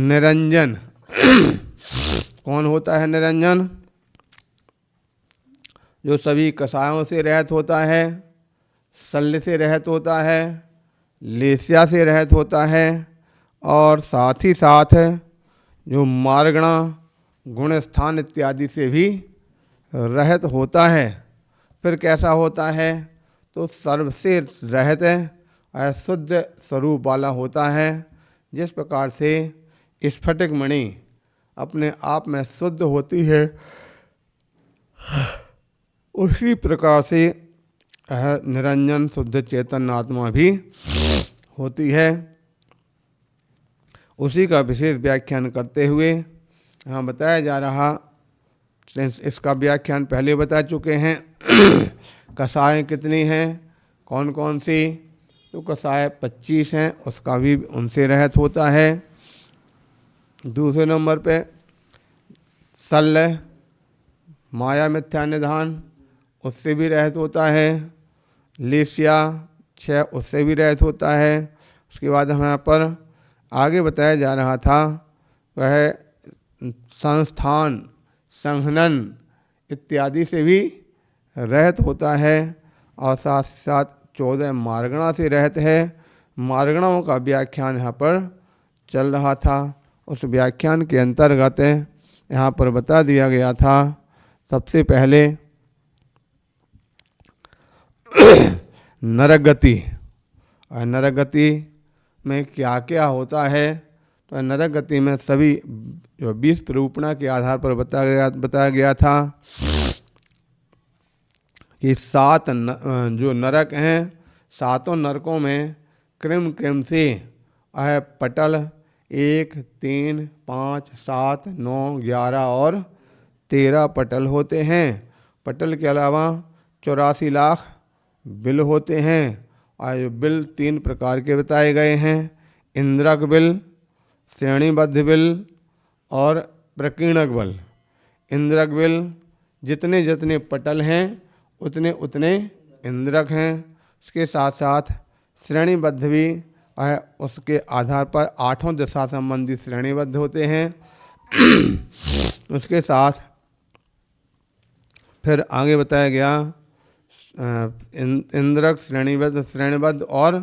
निरंजन। कौन होता है निरंजन? जो सभी कषायों से रहित होता है, शल्य से रहित होता है, लेस्या से रहित होता है और साथ ही साथ जो मार्गणा, गुण स्थान इत्यादि से भी रहित होता है। फिर कैसा होता है? तो सर्व से रहित शुद्ध स्वरूप वाला होता है। जिस प्रकार से स्फटिक मणि अपने आप में शुद्ध होती है, उसी प्रकार से निरंजन शुद्ध चेतन आत्मा भी होती है। उसी का विशेष व्याख्यान करते हुए यहाँ बताया जा रहा, इसका व्याख्यान पहले बता चुके हैं। कषाय कितनी हैं, कौन कौन सी? तो कषाय 25 हैं, उसका भी उनसे रहित होता है। दूसरे नंबर पे शल्य, माया मिथ्या निधान, उससे भी रहित होता है। लेस्या 6, उससे भी रहित होता है। उसके बाद हम यहाँ पर आगे बताया जा रहा था वह संस्थान, संघनन इत्यादि से भी रहित होता है और साथ साथ 14 मार्गणा से रहित है। मार्गणाओं का व्याख्यान यहाँ पर चल रहा था। उस व्याख्यान के अंतर्गत यहाँ पर बता दिया गया था सबसे पहले नरक और नरक में क्या क्या होता है। तो नरक में सभी जो 20 प्ररूपणा के आधार पर बताया गया था कि 7 जो नरक हैं, 7 नरकों में क्रम से पटल 1, 3, 5, 7, 9, 11 और 13 पटल होते हैं। पटल के अलावा 84 लाख बिल होते हैं और बिल 3 प्रकार के बताए गए हैं। इंद्रक बिल, श्रेणीबद्ध बिल और प्रकीर्णक बिल। इंद्रक बिल जितने जितने पटल हैं उतने उतने इंद्रक हैं। उसके साथ साथ श्रेणीबद्ध भी है, उसके आधार पर 8 दिशा संबंधी श्रेणीबद्ध होते हैं। उसके साथ फिर आगे बताया गया इंद्रक, श्रेणीबद्ध और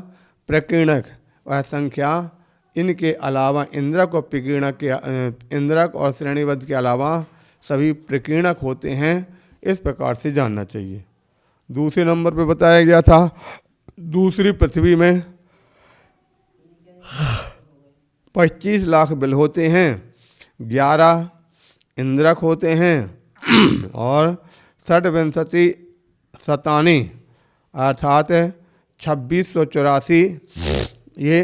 प्रकीर्णक, वह संख्या इनके अलावा इंद्रक और प्रकीर्णक के इंद्रक और श्रेणीबद्ध के अलावा सभी प्रकीर्णक होते हैं। इस प्रकार से जानना चाहिए। दूसरे नंबर पे बताया गया था दूसरी पृथ्वी में 25 लाख बिल होते हैं, 11 इंद्रक होते हैं और 6 शतानी अर्थात 2684 ये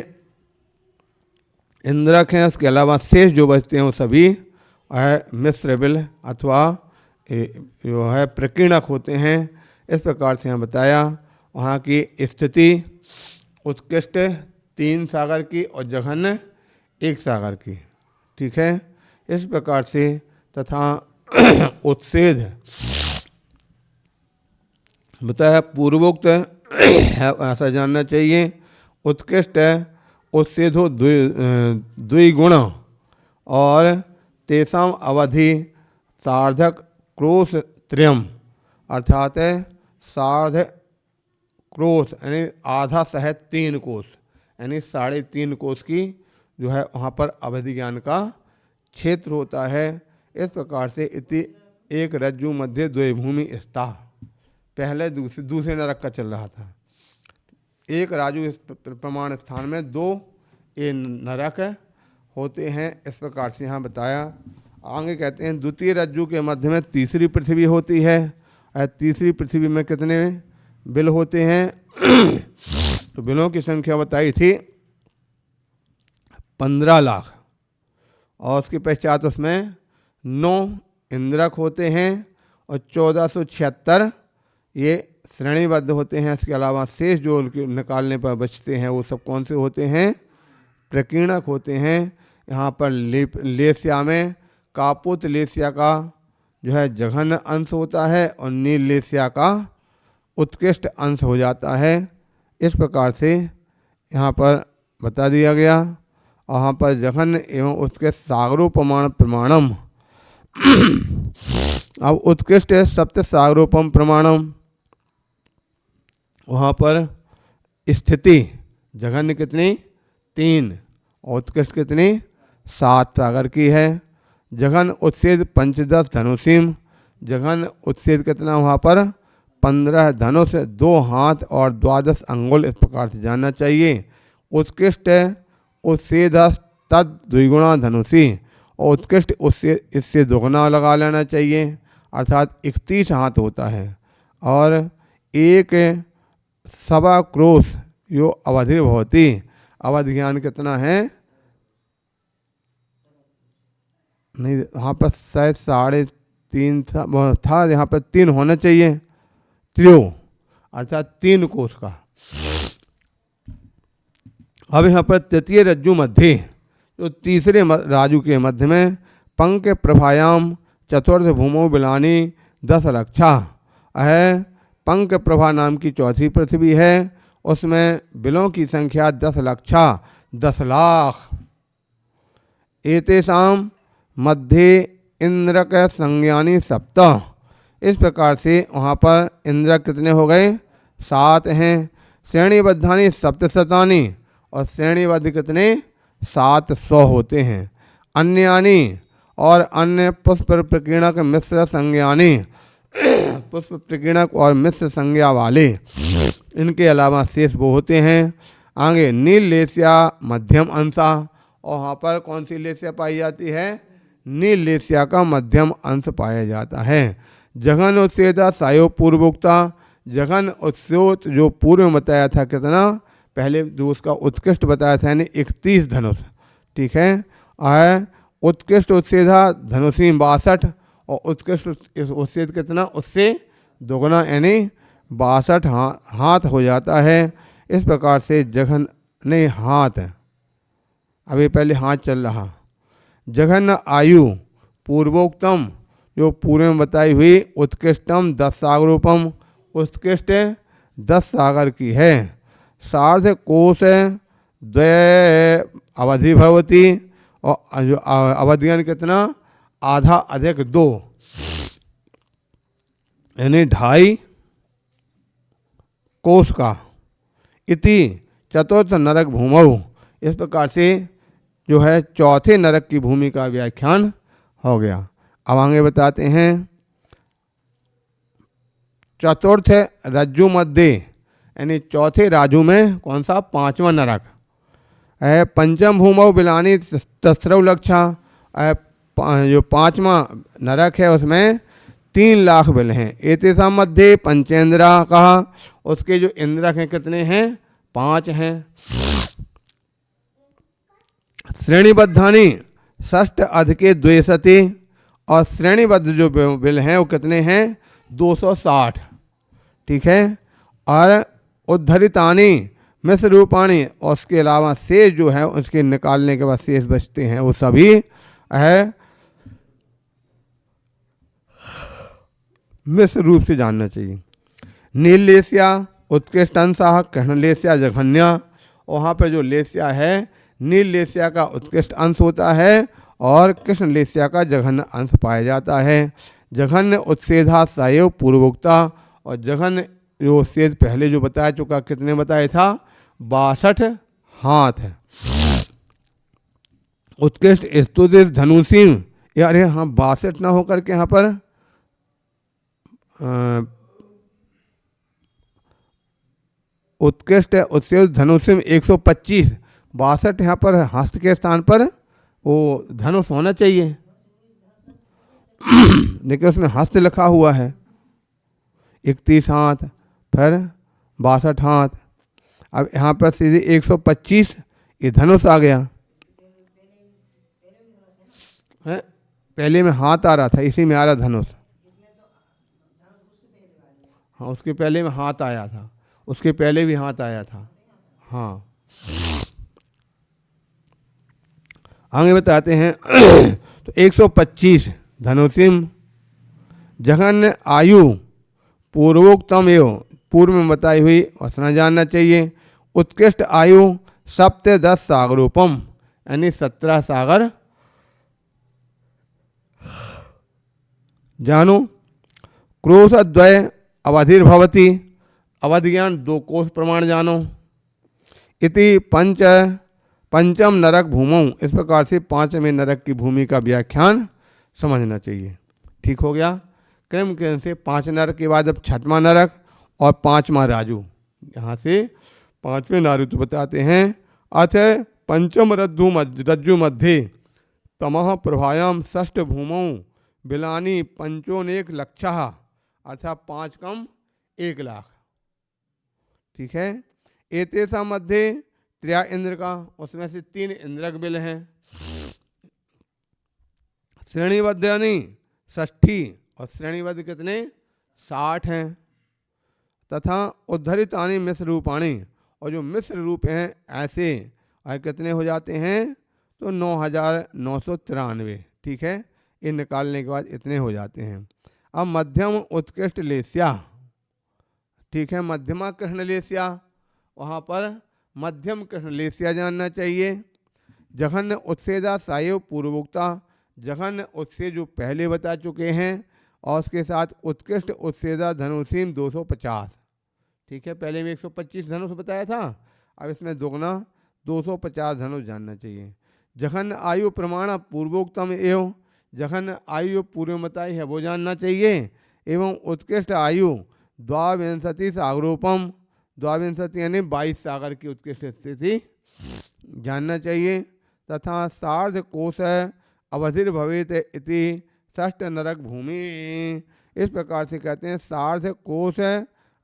इंद्रक हैं। उसके अलावा शेष जो बचते हैं वो सभी मिश्र बिल अथवा जो है प्रकीर्णक होते हैं। इस प्रकार से यहाँ बताया। वहाँ की स्थिति उत्कृष्ट 3 सागर की और जघन्य 1 सागर की, ठीक है। इस प्रकार से तथा उत्सेध बताया पूर्वोक्त ऐसा जानना चाहिए। उत्कृष्ट उत्सेधो द्विगुण और तेषाम अवधि सार्धक क्रोश त्रयम अर्थात सार्ध क्रोश यानी आधा सहित 3 कोष यानी 3.5 कोष की जो है वहाँ पर अवधि ज्ञान का क्षेत्र होता है। इस प्रकार से इति एक रज्जु मध्य द्वय भूमि स्था, पहले दूसरे नरक का चल रहा था। एक राजू प्रमाण स्थान में 2 ये नरक होते हैं। इस प्रकार से यहाँ बताया। आगे कहते हैं द्वितीय रज्जु के मध्य में तीसरी पृथ्वी होती है। तीसरी पृथ्वी में कितने बिल होते हैं? तो बिलों की संख्या बताई थी 15 लाख और उसके पश्चात उसमें 9 इंद्रक होते हैं और 1476 ये श्रेणीबद्ध होते हैं। इसके अलावा शेष जो निकालने पर बचते हैं वो सब कौन से होते हैं? प्रकीर्णक होते हैं। यहाँ पर लेस्या में कापुत लेस्या का जो है जघन्य अंश होता है और नील लेस्या का उत्कृष्ट अंश हो जाता है। इस प्रकार से यहाँ पर बता दिया गया। वहाँ पर जघन्य एवं उसके सागरोपमान प्रमाणम। अब उत्कृष्ट है सप्त सागरोपम प्रमाणम, वहाँ पर स्थिति जघन्य कितनी 3 और उत्कृष्ट कितनी 7 सागर की है। जघन उत्सेद 15 धनुषीम, जघन उत्सेद कितना वहाँ पर 15 धनुष, 2 हाथ और 12 अंगुल, इस प्रकार से जानना चाहिए। उत्कृष्ट उत्सेद तद द्विगुणा धनुषी, और उत्कृष्ट उससे इससे दोगुना लगा लेना चाहिए, अर्थात 31 हाथ होता है। और एक सवा क्रोश यो अवधि भवती, अवधि ज्ञान कितना है नहीं, यहाँ पर शायद 3.5 था, यहाँ पर 3 होना चाहिए, त्रियो अर्थात 3 कोष का। अब यहाँ पर तृतीय रज्जु मध्य, जो तीसरे राजू के मध्य में पंक प्रभायाम चतुर्थ भूमो बिलानी 10 रक्षा है। पंक प्रभा नाम की चौथी पृथ्वी है, उसमें बिलों की संख्या 10 लक्षा 10 लाख। एतेषाम मध्य इंद्रक संज्ञानी 7, इस प्रकार से वहाँ पर इंद्रक कितने हो गए 7 हैं। श्रेणीबद्धानी सप्तशतानी, और श्रेणीबद्ध कितने 700 होते हैं। अन्यानी और अन्य पुष्प प्रकीर्णक मिश्र संज्ञानी, पुष्प प्रकीर्णक और मिश्र संज्ञा वाले, इनके अलावा शेष वो होते हैं। आगे नील लेस्या मध्यम अंशा, और वहाँ पर कौन सी लेस्या पाई जाती है, नील लेस्या का मध्यम अंश पाया जाता है। जघन उत्सेदा सायो पूर्वोक्ता, जघन उत्स्योत जो पूर्व में बताया था कितना, पहले जो उसका उत्कृष्ट बताया था यानी 31 धनुष, ठीक है। उत्कृष्ट उत्सेदा धनुषी 62, और उत्कृष्ट उत्सेद कितना उससे दोगुना यानी 62 हाथ हो जाता है। इस प्रकार से जघन नहीं हाथ, अभी पहले हाथ चल रहा। जघन आयु पूर्वोक्तम, जो पूर्व में बताई हुई उत्कृष्टम 10 सागरूपम, उत्कृष्ट 10 सागर की है। सार्ध कोश 2 अवधि भगवती, और जो अवधियन कितना आधा अधिक 2 यानी 2.5 कोश का। इति चतुर्थ नरक भूमौ, इस प्रकार से जो है चौथे नरक की भूमि का व्याख्यान हो गया। अब आगे बताते हैं चतुर्थ रज्जु मध्य, यानी चौथे राजू में कौन सा 5वां नरक है। पंचम भूमौ बिलानी 10 लक्षा, जो 5वां नरक है उसमें 3 लाख बिल हैं। एतेषां मध्य पंचेंद्रा कहा, उसके जो इंद्रक हैं कितने हैं 5 हैं। श्रेणीबद्धानी 6 अधिके 2 और श्रेणीबद्ध जो बिल हैं वो कितने हैं 260, ठीक है। और उद्धरितानी मिश्र रूपाणी, और उसके अलावा शेष जो है उसके निकालने के बाद शेष बचते हैं वो सभी है मिश्र रूप से जानना चाहिए। नील लेस्या उत्कृष्ट अंशा कृष्ण लेस्या जघन्या, वहाँ पर जो लेस्या है नील लेस्या का उत्कृष्ट अंश होता है और कृष्ण लेस्या का जघन्य अंश पाया जाता है। जघन्य उत्सेधा सायव पूर्वोक्ता, और जघन्य जो उत्सेद पहले जो बताया चुका कितने बताया था 62 हाथ है। उत्कृष्ट स्तुति धनुषी, अरे हाँ 62 ना होकर के यहाँ पर उत्कृष्ट उत्सेद धनुषी 125, 62 यहाँ पर हस्त के स्थान पर वो धनुष होना चाहिए, लेकिन उसमें हस्त लिखा हुआ है। 31 हाथ फिर 62 हाथ, अब यहाँ पर सीधे 125 ये धनुष आ गया है। पहले में हाथ आ रहा था, इसी में आ रहा धनुष। हाँ उसके पहले में हाथ आया था, उसके पहले भी हाथ आया था। हाँ आगे बताते हैं तो 125 धनुषिम। जघन्य आयु पूर्वोक्तम एवं, पूर्व में बताई हुई वसना जानना चाहिए। उत्कृष्ट आयु 7 10 सागरूपम, यानी 17 सागर जानो। क्रोशद्वय अवधिर्भवति, अवधि ज्ञान 2 कोश प्रमाण जानो। इति पंचम नरक भूमौ, इस प्रकार से 5वें नरक की भूमि का व्याख्यान समझना चाहिए। ठीक हो गया। क्रम से 5 नरक के बाद अब 6वां नरक और 5वां राजू। यहाँ से 5वें नारुत बताते हैं। अथ पंचम रज्जु मध्ये तमः प्रभायाम षष्ठ भूमौ बिलानी पंचोनेक लक्षः, अर्थात 5 कम 1 लाख। ठीक है। एतेषा मध्य त्र्या इंद्र का, उसमें से 3 इंद्रक बिल हैं। श्रेणीबद्ध यानी 60, और श्रेणीबद्ध कितने 60 हैं। तथा उद्धरितानि मिश्र रूपाणी, और जो मिश्र रूप हैं ऐसे कितने हो जाते हैं तो 9,993। ठीक है। ये निकालने के बाद इतने हो जाते हैं। अब मध्यम उत्कृष्ट लेस्या। ठीक है। मध्यमा कृष्ण लेस्या, वहाँ पर मध्यम कृष्ण लेस्या जानना चाहिए। जघन्य उत्सेदा सायो पूर्वोक्ता, जघन्य उत्सेद जो पहले बता चुके हैं, और उसके साथ उत्कृष्ट उत्सेदा धनुषीम 250। ठीक है। पहले में 125 धनुष बताया था, अब इसमें दुगना 250 धनुष जानना चाहिए। जघन्य आयु प्रमाण पूर्वोक्तम एवं, जघन्य आयु पूर्व बताई है वो जानना चाहिए। एवं उत्कृष्ट आयु 22 सागरोपम, 22 यानी 22 सागर की उत्कृष्ट स्थिति जानना चाहिए। तथा सार्ध कोश अवधिर भवेत इति षष्ठ नरक भूमि, इस प्रकार से कहते हैं सार्ध कोश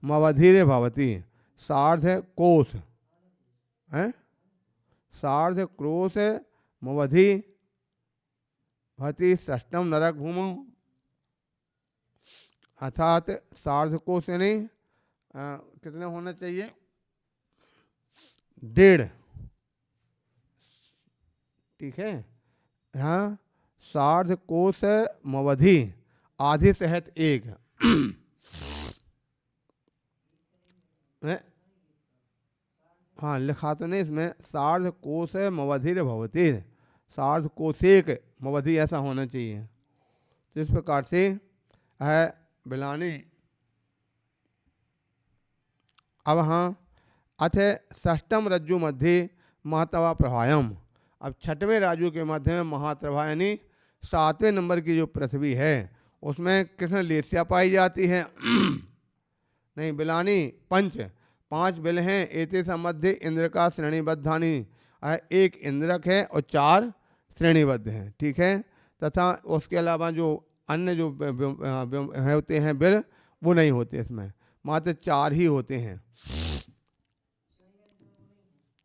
मवधिर भवती। सार्ध कोश है, सार्ध क्रोश मवधि भवती षष्ठम नरक भूमि, अर्थात सार्ध कोश यानी कितना होना चाहिए 1.5। ठीक है। हाँ, सार्ध कोश मवधि आधे सहित 1। हाँ, लिखा तो नहीं इसमें, सार्ध कोश मवधिर भवती, सार्ध कोशेक मवधि ऐसा होना चाहिए। तो इस प्रकार से है बिलानी। अब हाँ, अथ षष्ठम रज्जु मध्य महातवा प्रभायम। अब 6वें राजू के मध्य में महाप्रभा यानी 7वें नंबर की जो पृथ्वी है उसमें कृष्ण लेस्या पाई जाती है। नहीं, बिलानी 5 बिल हैं। एतेषा मध्य इंद्र का श्रेणीबद्धानी, 1 इंद्रक है और 4 श्रेणीबद्ध हैं। ठीक है। तथा उसके अलावा जो अन्य जो होते हैं बिल वो नहीं होते, इसमें मात्र 4 ही होते हैं।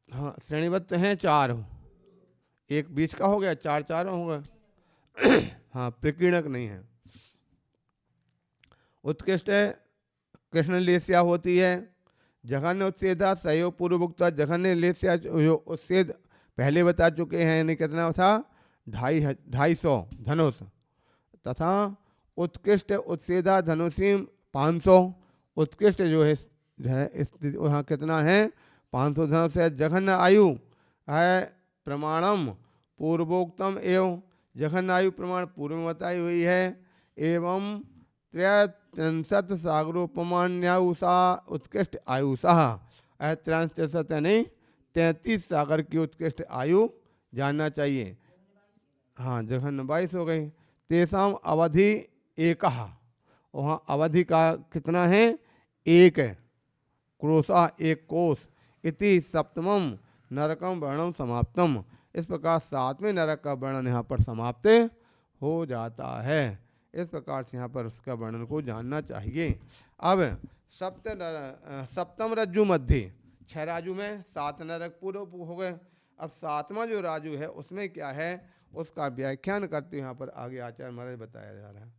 हाँ, श्रेणीबद्ध हैं 4, 1 बीच का हो गया, 4 होगा। हाँ, प्रकीर्णक नहीं है। उत्कृष्ट कृष्ण लेस्या होती है। जघन्य उत्सेदा सहयोग पूर्वोक्त, जघन्य लेस्या जो उत्सेद पहले बता चुके हैं, यानी कितना था 250 धनुष। तथा उत्कृष्ट उत्सेदा धनुषी 500, उत्कृष्ट जो है वहाँ कितना है 500 धनुष है। जघन्य आयु है प्रमाणम पूर्वोक्तम एवं, जघन्य आयु प्रमाण पूर्व में बताई हुई है। एवं 63 सागरोपमान्यायुषा उत्कृष्ट आयुषा, 63 यानी 33 सागर की उत्कृष्ट आयु जानना चाहिए। हाँ, जघन्य 22 हो गई। तेसाम अवधि 1, वहाँ अवधि का कितना है 1 है। क्रोशा 1 कोश। इति सप्तमम नरकम वर्णम समाप्तम, इस प्रकार 7वें नरक का वर्णन यहाँ पर समाप्त हो जाता है। इस प्रकार से यहाँ पर उसका वर्णन को जानना चाहिए। अब सप्तम रज्जु मध्य, 6 राजू में 7 नरक पूर्व हो गए। अब 7वां जो राजू है उसमें क्या है उसका व्याख्यान करते यहाँ पर आगे आचार्य महाराज बताया जा रहा है।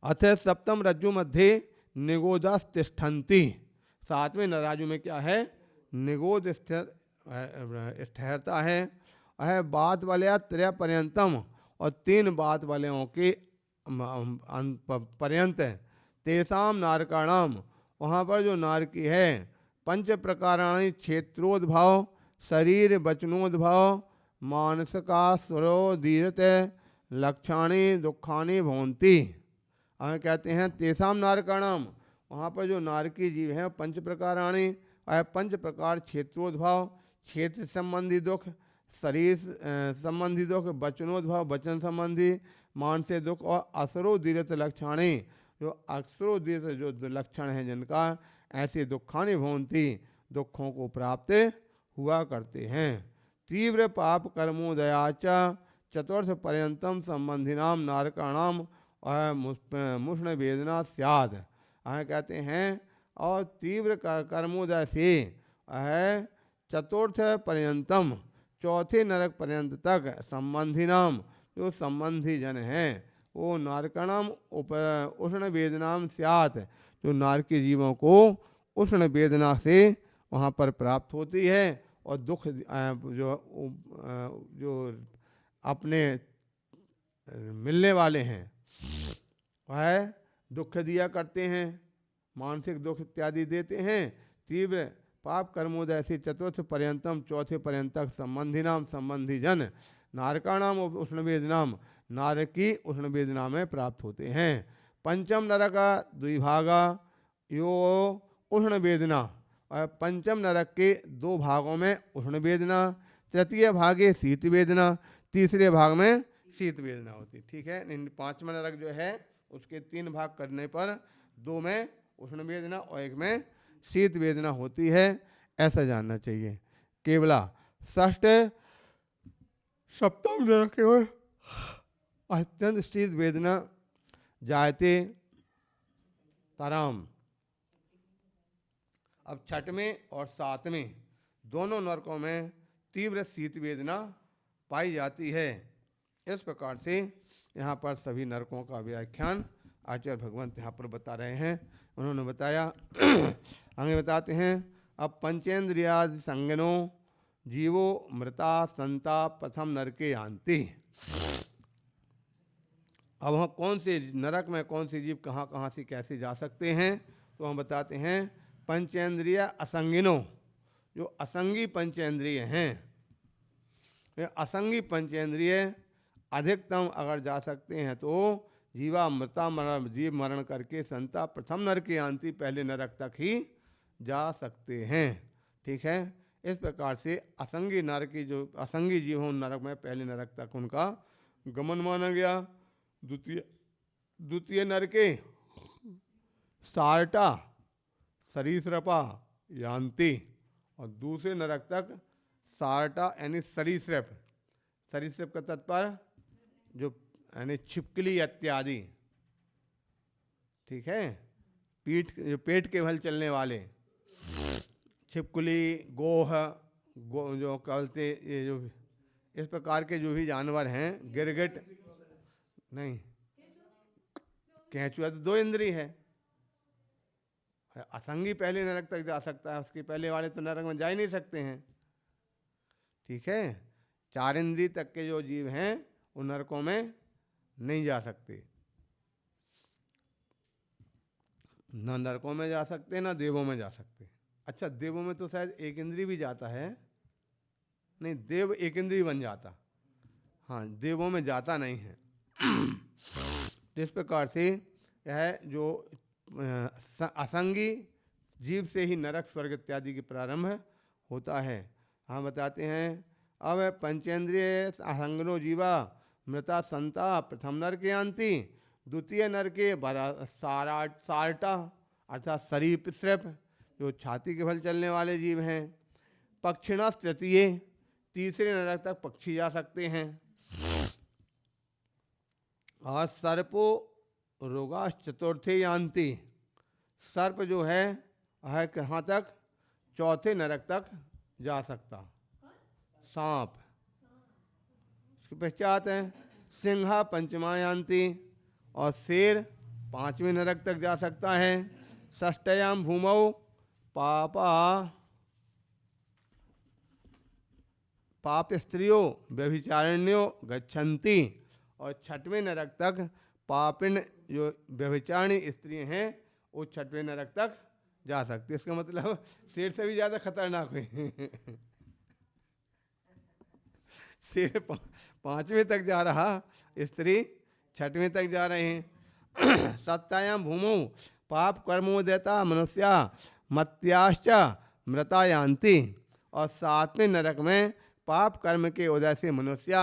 अथ सप्तम रज्जु मध्य निगोदस तिष्ठन्ति, 7वें नराजु में क्या है निगोद ठहरता है। बात वाले त्रय पर्यंतम, और 3 बात वालों के पर्यंत तेसाम नारकाणाम, वहाँ पर जो नारकी है 5 प्रकाराणी क्षेत्रोद्भाव शरीर वचनोद्भव मानसिकासुरोदीरत लक्षाणी दुखानी भवंती। हमें कहते हैं तेसाम नारकाणाम, वहाँ पर जो नारकी जीव हैं पंच प्रकाराणी, पंच प्रकार क्षेत्रोद्भव, क्षेत्र संबंधी दुख, शरीर संबंधी दुख, वचनोद्भव वचन संबंधी, मानसिक दुख, और असुरोदीरत लक्षाणी, जो असुरोदीरत जो लक्षण हैं जिनका, ऐसे दुखानी भवंती, दुखों को प्राप्त हुआ करते हैं। तीव्र पाप कर्मोदयाच चतुर्थ पर्यंतम संबंधिनाम नारकाणाम और मुष्ण वेदना स्याद। हमें कहते हैं और तीव्र कर्मोदय से चतुर्थ पर्यंतम, चौथे नरक पर्यंत तक, संबंधिनाम, जो संबंधी जन हैं, वो नारकाणाम उष्ण वेदनाम स्यात, जो नारकी जीवों को उष्ण वेदना से वहाँ पर प्राप्त होती है, और दुख जो अपने मिलने वाले हैं वह दुख दिया करते हैं, मानसिक दुख इत्यादि देते हैं। तीव्र पाप कर्मोदय से चतुर्थ पर्यंतम, चौथे पर्यंत तक, संबंधी नाम, संबंधी जन, नारकाणाम उष्ण वेदनाम, नारकी उष्ण वेदना में प्राप्त होते हैं। पंचम नरक द्विभागा यो उष्ण वेदना, और पंचम नरक के दो भागों में उष्ण वेदना, तृतीय भागे शीत वेदना, तीसरे भाग में शीत वेदना होती। ठीक है, पांचवा नरक जो है उसके 3 भाग करने पर 2 में उष्ण वेदना और 1 में शीत वेदना होती है, ऐसा जानना चाहिए। केवला षष्ठ सप्तम नरक में अत्यंत शीत वेदना जायते तराम। अब छठवें और सातवें दोनों नरकों में तीव्र शीत वेदना पाई जाती है। इस प्रकार से यहाँ पर सभी नरकों का व्याख्यान आचार्य भगवंत यहाँ पर बता रहे हैं। उन्होंने बताया हमें बताते हैं, अब पंचेंद्रियादि संगनो जीवो मृता संता प्रथम नरके यान्ति। अब हम कौन से नरक में कौन से जीव कहाँ कहाँ से कैसे जा सकते हैं, तो हम बताते हैं पंचेंद्रिय असंगिनो, जो असंगी पंचेंद्रिय हैं, असंगी पंचेंद्रिय अधिकतम अगर जा सकते हैं तो जीवा मृता मरण, जीव मरण करके संता प्रथम नरक के यान्ति, पहले नरक तक ही जा सकते हैं। ठीक है, इस प्रकार से असंगी नरक की जो असंगी जीव हों नरक में पहले नरक तक उनका गमन माना गया। द्वितीय नरके सारटा सरीसृपा यान्ति, और दूसरे नरक तक सारटा यानी सरीसृप, सरीसृप का तात्पर्य जो यानी छिपकली इत्यादि। ठीक है, पेट के बल चलने वाले छिपकली, गोह, जो कहते ये जो इस प्रकार के जो भी जानवर हैं, गिरगिट नहीं, केंचुआ तो 2 इंद्री है। असंगी पहले नरक तक जा सकता है, उसके पहले वाले तो नरक में जा ही नहीं सकते हैं। ठीक है, 4 इंद्री तक के जो जीव हैं उन नरकों में नहीं जा सकते, न नरकों में जा सकते न देवों में जा सकते। अच्छा, देवों में तो शायद 1 इंद्री भी जाता है, नहीं देव 1 इंद्री बन जाता, हाँ देवों में जाता नहीं है। इस प्रकार से यह जो असंगी जीव से ही नरक स्वर्ग इत्यादि की प्रारंभ होता है। हम बताते हैं, अब पंचेंद्रिय असंगनो जीवा मृता संता प्रथम नरक यान्ति, द्वितीय नरके सारटा अर्थात सरीसृप, जो छाती के बल चलने वाले जीव हैं। पक्षिणा तृतीय, तीसरे नरक तक पक्षी जा सकते हैं। और सर्पो रोगा चतुर्थे यान्ति, सर्प जो है कहाँ तक, चौथे नरक तक जा सकता। सांप इसके पश्चात है सिंहा पंचमा यान्ति, और शेर 5वें नरक तक जा सकता है। षष्ठयाम भूमौ पाप स्त्रियो व्यभिचारिण्यो गच्छन्ति, और 6वें नरक तक पापिन जो व्यभिचारिणी स्त्री हैं वो 6वें नरक तक जा सकती है। इसका मतलब शेर से भी ज़्यादा खतरनाक है। शेर 5वें तक जा रहा, स्त्री 6वें तक जा रहे हैं। सत्तायाम भूमौ पाप कर्मो देता मनुष्या मत्याश्च मृता यान्ति। और 7वें नरक में पाप कर्म के उदय से मनुष्या,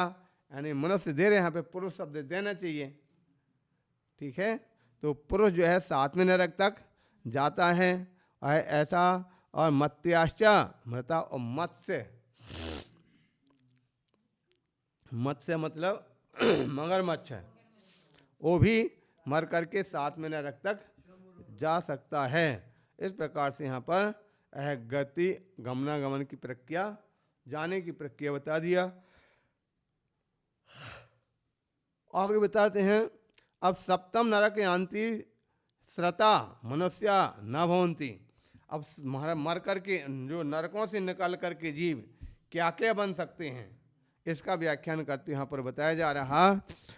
यानी मनुष्य दे रहे, यहाँ पे पुरुष शब्द देना चाहिए, ठीक है। तो पुरुष जो है 7वें नरक तक जाता है ऐसा। और मत्याश्च मृता, और मत्स्य, मत्स्य मतलब मगरमच्छ है, वो भी मर करके 7वें नरक तक जा सकता है। इस प्रकार से यहाँ पर गति गमनागमन की प्रक्रिया, जाने की प्रक्रिया बता दिया। आगे बताते हैं, अब 7म नरक यान्ति श्रता मनुष्या न भवन्ति। अब मर करके जो नरकों से निकल करके जीव क्या क्या बन सकते हैं, इसका व्याख्यान करते यहाँ पर बताया जा रहा।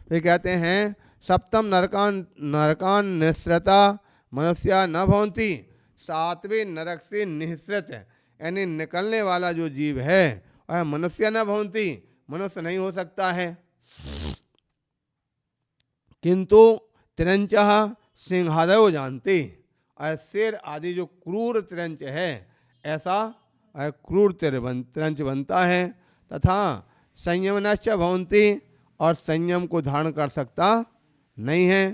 वे कहते हैं 7म नरकान निःसृता मनुष्या न भवन्ति। 7वें नरक से निःसृत यानी निकलने वाला जो जीव है वह मनुष्य न भवन्ति, मनुष्य नहीं हो सकता है। किंतु तिरंचः सिंहादयो जानते, और शेर आदि जो क्रूर तिरंच है ऐसा क्रूर तिरंच बनता है। तथा संयमनश्च भवन्ति, और संयम को धारण कर सकता नहीं है।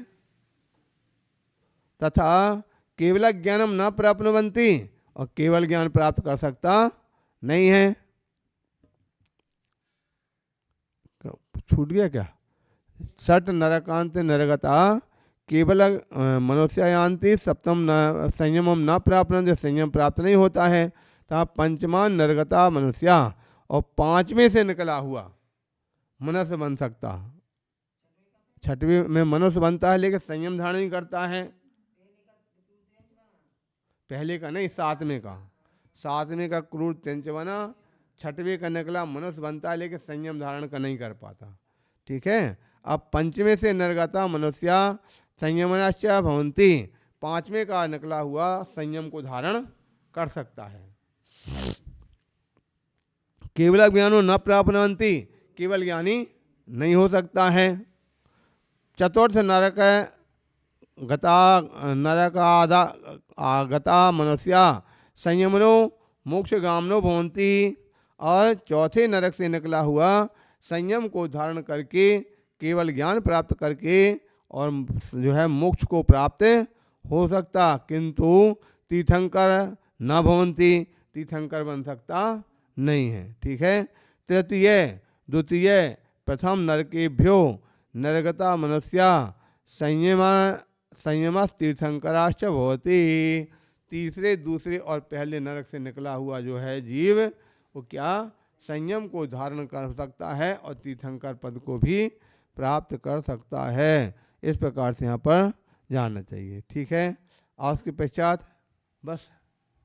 तथा केवल ज्ञानम न प्राप्नुवन्ति, और केवल ज्ञान प्राप्त कर सकता नहीं है। छूट गया क्या? 6 नरकांत नरगता केवल मनुष्य यान्ति। 7म संयमम न प्राप्त, संयम प्राप्त नहीं होता है। तथा 5मान नरगता मनुष्या, और 5वें से निकला हुआ मनुष्य बन सकता। 6वें में मनुष्य बनता है लेकिन संयम धारण नहीं करता है। पहले का नहीं, 7वें का, 7वें का क्रूर तिरंच बना, 6वें का निकला मनुष्य बनता है लेकिन संयम धारण का नहीं कर पाता, ठीक है। अब 5वें से निर्गता मनुष्या संयमनश्च भवन्ति, 5वें का निकला हुआ संयम को धारण कर सकता है। केवल ज्ञानो न प्राप्नुवन्ति, केवल ज्ञानी नहीं हो सकता है। 4th नरक गता आगता मनुष्या संयमनो मोक्षगामनो भवन्ति, और 4थे नरक से निकला हुआ संयम को धारण करके केवल ज्ञान प्राप्त करके और जो है मोक्ष को प्राप्त हो सकता। किंतु तीर्थंकर न भवन्ति, तीर्थंकर बन सकता नहीं है, ठीक है। द्वितीय प्रथम नरकेभ्यो नरगता मनुष्या संयम तीर्थंकराश्च भवति। तीसरे, दूसरे और पहले नरक से निकला हुआ जो है जीव, वो क्या संयम को धारण कर सकता है और तीर्थंकर पद को भी प्राप्त कर सकता है। इस प्रकार से यहाँ पर जानना चाहिए, ठीक है। और उसके पश्चात बस